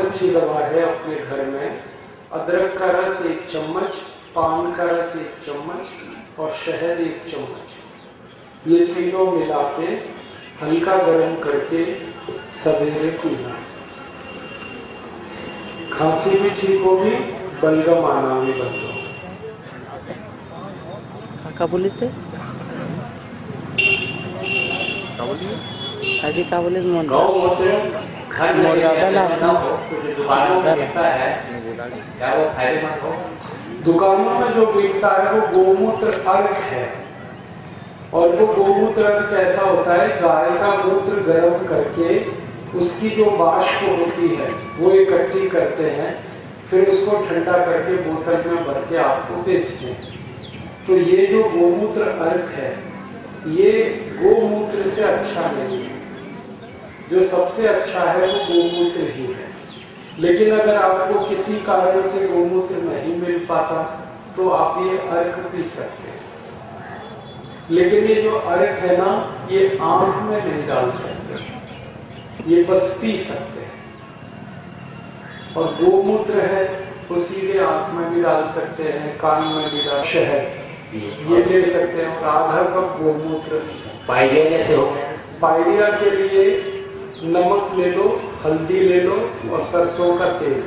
अच्छी दवा है अपने घर में। अदरक का रस 1 चम्मच, पान का रस 1 चम्मच और शहद 1 चम्मच, ये तीनों मिला के हल्का गर्म करके सवेरे पीना। खांसी भी ठीक होगी, बलगम आना भी बंद होगा। काबुली से अभी काबुली में दुकानों में जो बिकता है वो गोमूत्र अर्क है। और वो गोमूत्र अर्क ऐसा होता है, गाय का मूत्र गर्म करके उसकी जो वाष्प होती है वो इकट्ठी करते हैं, फिर उसको ठंडा करके बोतल में भर के आपको बेचते हैं। तो ये जो गोमूत्र अर्क है ये गोमूत्र से अच्छा नहीं है। जो सबसे अच्छा है वो गोमूत्र ही है। लेकिन अगर आपको किसी कारण से गोमूत्र नहीं मिल पाता तो आप ये अर्क पी सकते हैं। लेकिन ये जो अर्क है ना, ये आंख में नहीं डाल सकते, ये बस पी सकते हैं। और गोमूत्र है वो सीधे आंख में भी डाल सकते हैं, कान में भी डाल, शहद ये ले सकते हैं। और आधा कप गोमूत्र। पायरिया कैसे हो? पायरिया के लिए नमक ले लो, हल्दी ले लो और सरसों का तेल,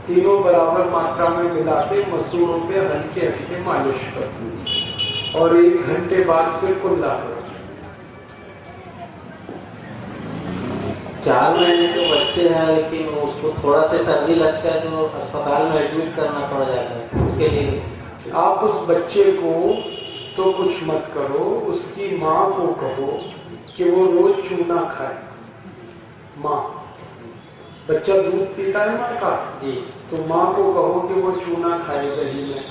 तीनों बराबर मात्रा में मिला के मसूड़ों पे हल्के हल्के मालिश करो और 1 घंटे बाद फिर कुल्ला करो। 4 महीने के बच्चे हैं लेकिन उसको थोड़ा से सर्दी लगता है तो अस्पताल में एडमिट करना पड़ जाता है। उसके लिए आप उस बच्चे को तो कुछ मत करो, उसकी माँ को कहो कि वो रोज चूना खाए। माँ, बच्चा दूध पीता है माँ का जी, तो माँ को कहो कि वो चूना खाए दही में,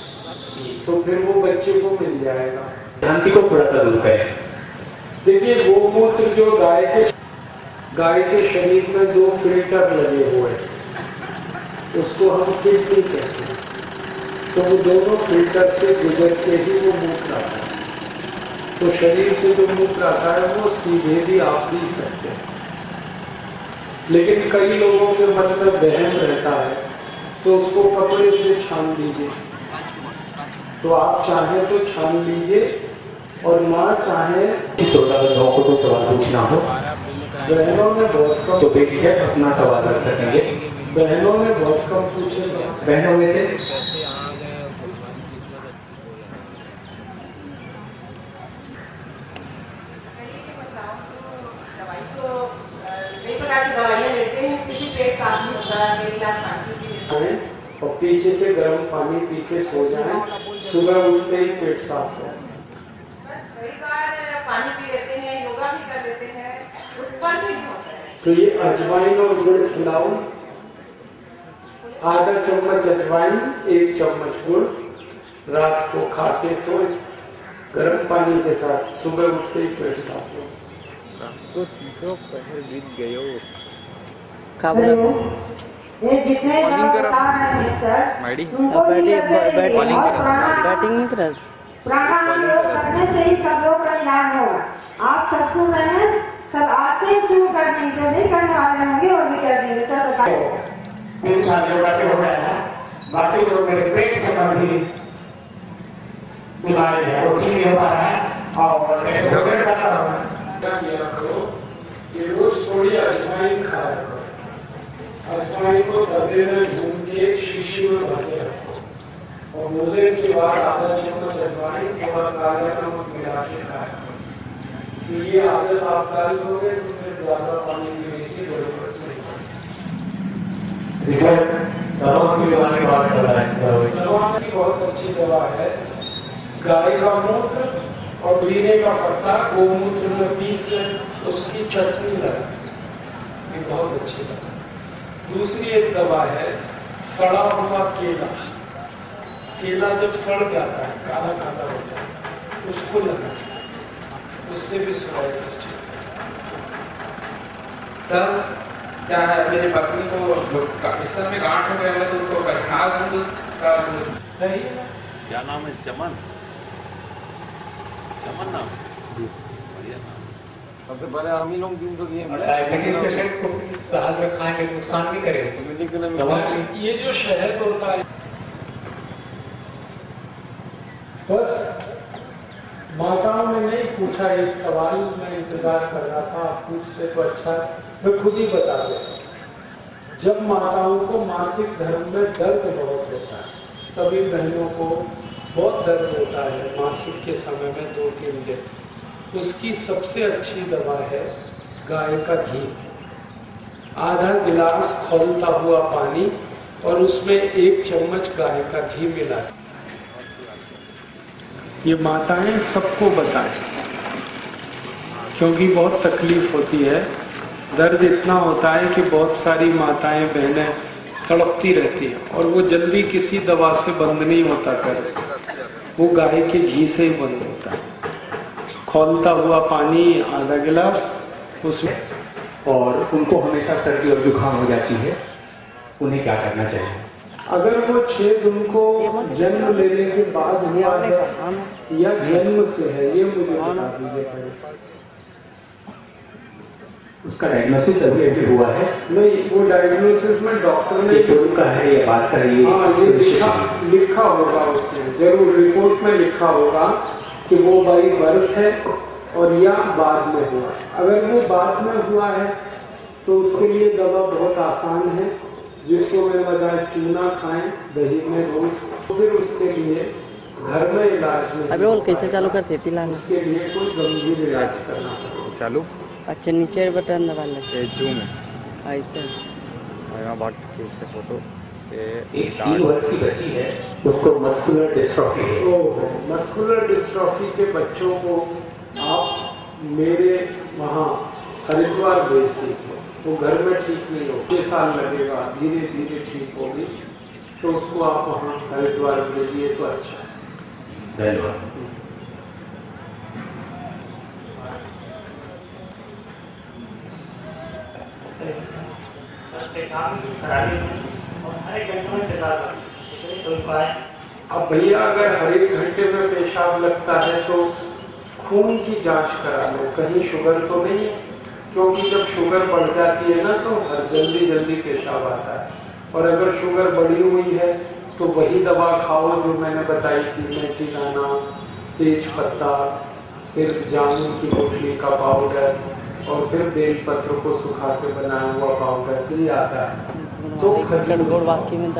तो फिर वो बच्चे को मिल जाएगा। भ्रांति को थोड़ा सा दूर करें। देखिए, गोमूत्र जो गाय के शरीर में 2 फिल्टर लगे हुए हैं, उसको हम किडनी कहते हैं। तो वो दोनों फिल्टर से गुजर के ही वो मूत्र आता है। तो शरीर से जो मूत्र आता है वो सीधे भी आप पी सकते हैं। लेकिन कई लोगों के मन में वहम रहता है तो उसको कपड़े से छान लीजिए। तो आप चाहें तो छान लीजिए और माँ चाहे श्रोतागणों को तो सवाल पूछना हो बहनों ने बहुत कम, तो बेझिझक अपना सवाल कर सकेंगे। बहनों ने बहुत कम पूछे सवाल। बहनों में से और पीछे से गर्म पानी पी के सो जाएं, सुबह उठते ही पेट साफ हो। कई बार पानी पी लेते हैं, योगा भी कर लेते हैं, उस पर भी होता है। तो ये अजवाइन और गुड़ खिलाओ। आधा चम्मच अजवाइन, 1 चम्मच गुड़, रात को खा के सोए गर्म पानी के साथ, सुबह उठते ही पेट साफ हो। ये जितने लोग बता रहे हैं मिस्टर, उनको भी करते रहिए और प्राणायाम योग करने से ही सब लोग का इलाज होगा। आप सब सुन रहे हैं, सब आते ही शुरू कर देंगे, जो नहीं करने वाले होंगे वो भी कर देंगे। सब बताइए। 3 साल योगा के हो गया है। बाकी जो मेरे पेट से संबंधित बीमारी है वो ठीक नहीं हो पा रहा है और किया करो कि रोज थोड़ी अजवाइन खाया करो। अजवाइन को तवे में भून के एक शीशी में भर के रखो और भोजन के बाद आधा चम्मच अजवाइन, थोड़ा काला नमक मिला के खाया करो। तो ये आदत आप डाल दोगे तो फिर ज्यादा पानी पीने की जरूरत नहीं पड़ेगी। दवा की बहुत अच्छी दवा है। गाय का मूत्र और लीले का पत्ता गोमूत्र में पीस उसकी चटनी लगा, ये बहुत अच्छी दवा। दूसरी एक दवा है सड़ा हुआ केला। केला जब सड़ जाता है, काला काला हो जाता है, उसको लगा, उससे भी सोराइसिस ठीक सर क्या है, मेरी पत्नी को बिस्तर में गांठ हो गया तो उसको कचनार दूध का नहीं। क्या नाम है? चमन, चमन नाम, बढ़िया नाम। सबसे पहले हम ही लोग दिन तो दिए और डायबिटीज पेशेंट को साथ में खाएंगे तो नुकसान भी करेगा। दवा की ये जो शहद होता है, बस माताओं ने नहीं पूछा, एक सवाल मैं इंतजार कर रहा था, आप पूछते तो अच्छा, मैं खुद ही बता देता। जब माताओं को मासिक धर्म में दर्द बहुत होता है, सभी बहनों को बहुत दर्द होता है मासिक के समय में 2-3 दिन, उसकी सबसे अच्छी दवा है गाय का घी। आधा गिलास खौलता हुआ पानी और उसमें 1 चम्मच गाय का घी मिला। ये माताएं सबको बताएं, क्योंकि बहुत तकलीफ होती है, दर्द इतना होता है कि बहुत सारी माताएं बहनें तड़पती रहती हैं और वो जल्दी किसी दवा से बंद नहीं होता दर्द, वो गाय के घी से ही बंद होता है। खौलता हुआ पानी आधा गिलास उसमें। और उनको हमेशा सर्दी और जुकाम हो जाती है, उन्हें क्या करना चाहिए? अगर वो छेद उनको जन्म लेने के बाद हुआ है या जन्म से है, ये मुझे बता दीजिए पहले। उसका डायग्नोसिस अभी हुआ है? नहीं, वो डायग्नोसिस में डॉक्टर ने पूर्व का है या बात का है, हाँ, ये लिखा होगा उसमें, जरूर रिपोर्ट में लिखा होगा कि वो बाई बर्थ है और या बाद में हुआ। अगर वो बाद में हुआ है तो उसके लिए दवा बहुत आसान है, जिसको मैं बताया चूना खाएं दही में रोज, तो फिर उसके लिए घर में इलाज नहीं। अबे वो कैसे चालू करते पिलाना? उसके लिए कोई गंभीर इलाज करना पड़ेगा। चालू अच्छा, नीचे बटन दबा ले, जूम है ऐसे और यहाँ बात खींचते फोटो। एक 3 वर्ष की बच्ची है, उसको मस्कुलर डिस्ट्रॉफी है। तो मस्कुलर डिस्ट्रॉफी के बच्चों को आप मेरे वहाँ हरिद्वार भेज दीजिए, वो घर में ठीक नहीं हो, 6 साल लगेगा, धीरे धीरे ठीक होगी, तो उसको आप वहाँ हरिद्वार भेजिए तो अच्छा है। धन्यवाद। अब भैया अगर हर 1 घंटे में पेशाब लगता है तो खून की जांच करा लो, कहीं शुगर तो नहीं है, क्योंकि जब शुगर बढ़ जाती है ना तो जल्दी जल्दी पेशाब आता है। और अगर शुगर बढ़ी हुई है तो वही दवा खाओ जो मैंने बताई थी, मेथी दाना, तेज पत्ता, फिर जामुन की गुठली का पाउडर और फिर बेल पत्र को सुखा के बनाया हुआ पाउडर भी आता है, तो गोड़ बाकी में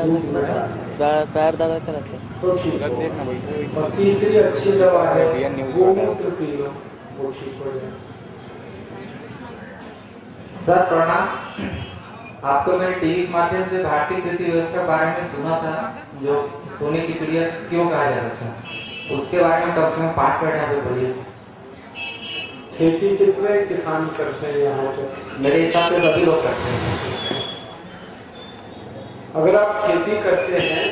पैर दर्द करते तो ठीक है। और तीसरी अच्छी दवा है गोमूत्र पी लो, वो ठीक हो जाए। सर प्रणाम, आपको मैंने टीवी के माध्यम से भारतीय कृषि व्यवस्था के बारे में सुना था, जो सोने की चिड़िया क्यों कहा जाता था, उसके बारे में कम से कम 5 मिनट यहाँ पे बोलिए। खेती कितने किसान करते हैं यहाँ पे? मेरे हिसाब से सभी लोग करते हैं। अगर आप खेती करते हैं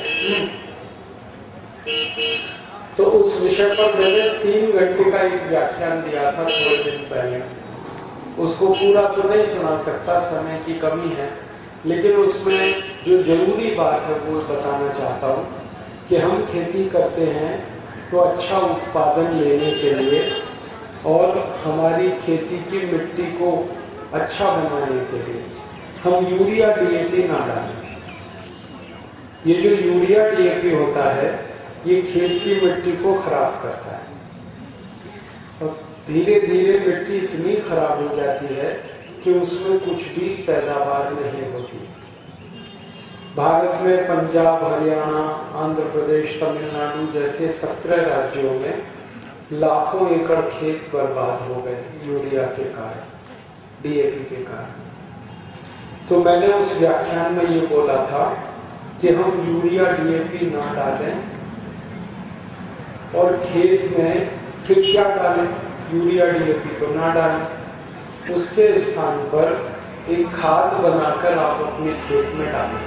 तो उस विषय पर मैंने 3 घंटे का एक व्याख्यान दिया था थोड़े दिन पहले, उसको पूरा तो नहीं सुना सकता, समय की कमी है, लेकिन उसमें जो जरूरी बात है वो बताना चाहता हूँ कि हम खेती करते हैं तो अच्छा उत्पादन लेने के लिए और हमारी खेती की मिट्टी को अच्छा बनाने के लिए हम यूरिया डीएपी ना डालें। ये जो यूरिया डीएपी होता है ये खेत की मिट्टी को खराब करता है और धीरे धीरे मिट्टी इतनी खराब हो जाती है कि उसमें कुछ भी पैदावार नहीं होती। भारत में पंजाब, हरियाणा, आंध्र प्रदेश, तमिलनाडु जैसे 17 राज्यों में लाखों एकड़ खेत बर्बाद हो गए यूरिया के कारण, डीएपी के कारण। तो मैंने उस व्याख्यान में ये बोला था कि हम यूरिया डीएपी ना डालें और खेत में फिर क्या डालें, यूरिया डीएपी तो ना डालें, उसके स्थान पर एक खाद बनाकर आप अपने खेत में डालें।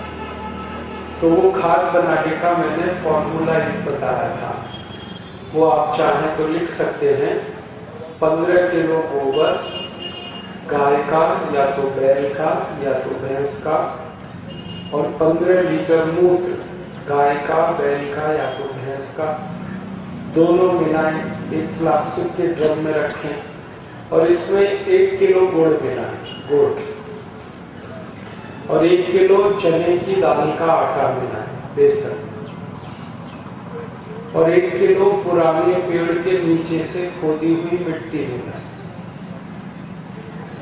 तो वो खाद बनाने का मैंने फॉर्मूला एक बताया था, वो आप चाहें तो लिख सकते हैं। 15 किलो गोबर गाय का या तो बैल का या तो भैंस का और 15 लीटर मूत्र गाय का, बैल का या तो भैंस का, दोनों मिलाएं, एक प्लास्टिक के ड्रम में रखें और इसमें 1 किलो गुड़ मिला, गुड़, और 1 किलो चने की दाल का आटा मिला, बेसन, और 1 किलो पुराने पेड़ के नीचे से खोदी हुई मिट्टी मिला,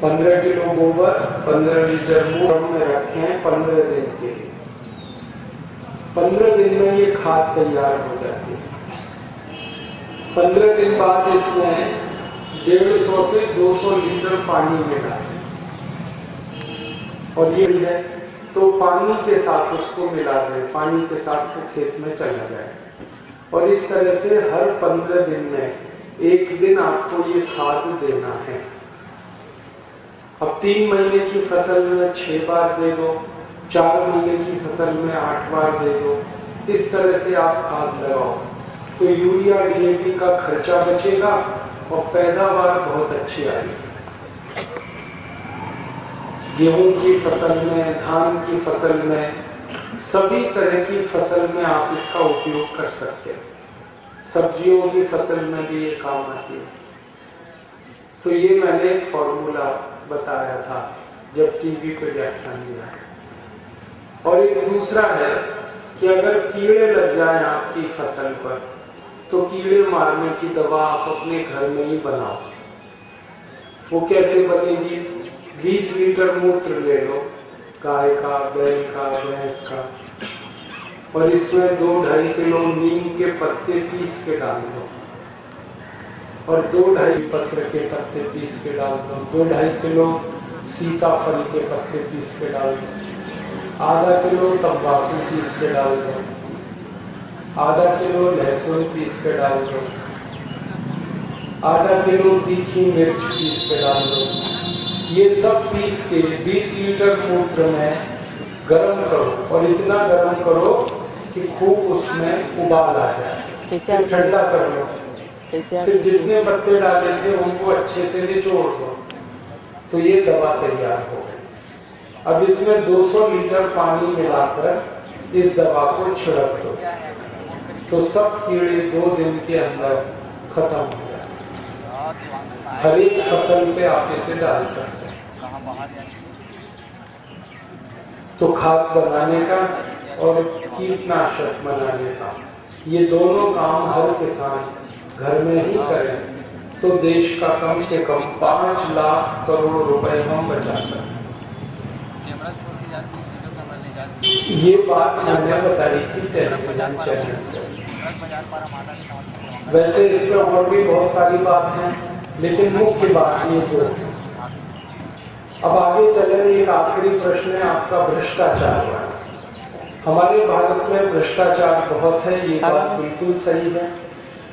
15 किलो गोबर, 15 लीटर मूंग में रखे हैं 15 दिन के लिए। 15 दिन में ये खाद तैयार हो जाती है। 15 दिन बाद इसमें 150 से 200 लीटर पानी मिला और ये है तो पानी के साथ उसको मिला दें, पानी के साथ तो खेत में चला जाए। और इस तरह से हर 15 दिन में 1 दिन आपको ये खाद देना है। अब 3 महीने की फसल में 6 बार दे दो, 4 महीने की फसल में 8 बार दे दो, इस तरह से आप खाद लगाओ तो यूरिया DAP का खर्चा बचेगा और पैदावार बहुत अच्छी आएगी। गेहूं की फसल में, धान की फसल में, सभी तरह की फसल में आप इसका उपयोग कर सकते हैं। सब्जियों की फसल में भी ये काम आती है। तो ये मैंने एक फॉर्मूला बताया था जब टीवी पे व्याख्यान दिया। और एक दूसरा है कि अगर कीड़े लग जाएं आपकी फसल पर तो कीड़े मारने की दवा आप अपने घर में ही बनाओ। वो कैसे बनेगी? 20 लीटर मूत्र ले लो, गाय का, बैल का, भैंस का, और इसमें 2-2.5 किलो नीम के पत्ते पीस के डाल दो और 2-2.5 पत्र के पत्ते पीस के डाल दो, 2-2.5 किलो सीताफल के पत्ते पीस के डाल दो, आधा किलो तंबाकू पीस के डाल दो, आधा किलो लहसुन पीस के डाल दो, आधा किलो तीखी मिर्च पीस के डाल दो। ये सब पीस के 20 लीटर मूत्र में गरम करो और इतना गरम करो कि खूब उसमें उबाल आ जाए, फिर ठंडा कर लो। फिर जितने पत्ते डाले थे उनको अच्छे से निचोड़ दो तो ये दवा तैयार हो गई। अब इसमें 200 लीटर पानी मिलाकर इस दवा को छिड़क दो तो सब कीड़े 2 दिन के अंदर खत्म हो जाए। हर एक फसल पे आप इसे डाल सकते हैं। तो खाद बनाने का और कीटनाशक बनाने का, ये दोनों काम हर किसान घर में ही करें तो देश का कम से कम 5 लाख करोड़ रुपए हम बचा सकते। ये बात मैंने बताई थी टेलीविजन चैनल पर। वैसे इसमें और भी बहुत सारी बात हैं, लेकिन मुख्य बात ये 2 है। अब आगे चले, एक आखिरी प्रश्न है आपका भ्रष्टाचार वाला। हमारे भारत में भ्रष्टाचार बहुत है, ये बात बिल्कुल सही है।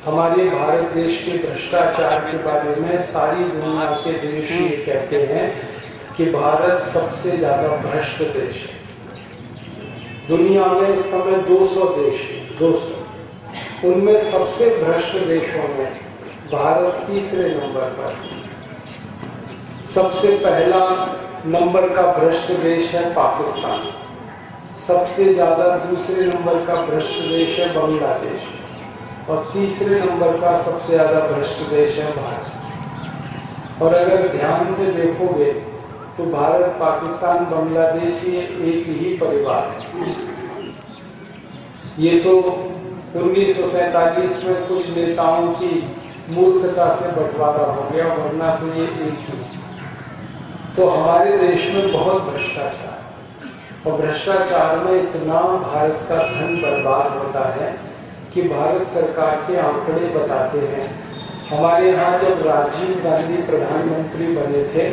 हमारे भारत देश के भ्रष्टाचार के बारे में सारी दुनिया के देश ये कहते हैं कि भारत सबसे ज्यादा भ्रष्ट देश है। दुनिया में इस समय 200 देश हैं, 200, उनमें सबसे भ्रष्ट देशों में भारत तीसरे नंबर पर। सबसे पहला नंबर का भ्रष्ट देश है पाकिस्तान, सबसे ज्यादा दूसरे नंबर का भ्रष्ट देश है बांग्लादेश, और तीसरे नंबर का सबसे ज्यादा भ्रष्ट देश है भारत। और अगर ध्यान से देखोगे तो भारत, पाकिस्तान, बांग्लादेश ये एक ही परिवार है। ये तो 1947 में कुछ नेताओं की मूर्खता से बंटवारा हो गया, वरना तो ये एक ही। तो हमारे देश में बहुत भ्रष्टाचार, और भ्रष्टाचार में इतना भारत का धन बर्बाद होता है कि भारत सरकार के आंकड़े बताते हैं। हमारे यहाँ जब राजीव गांधी प्रधानमंत्री बने थे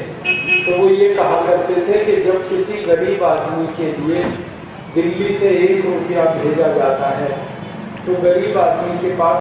तो वो ये कहा करते थे कि जब किसी गरीब आदमी के लिए दिल्ली से 1 रुपया भेजा जाता है तो गरीब आदमी के पास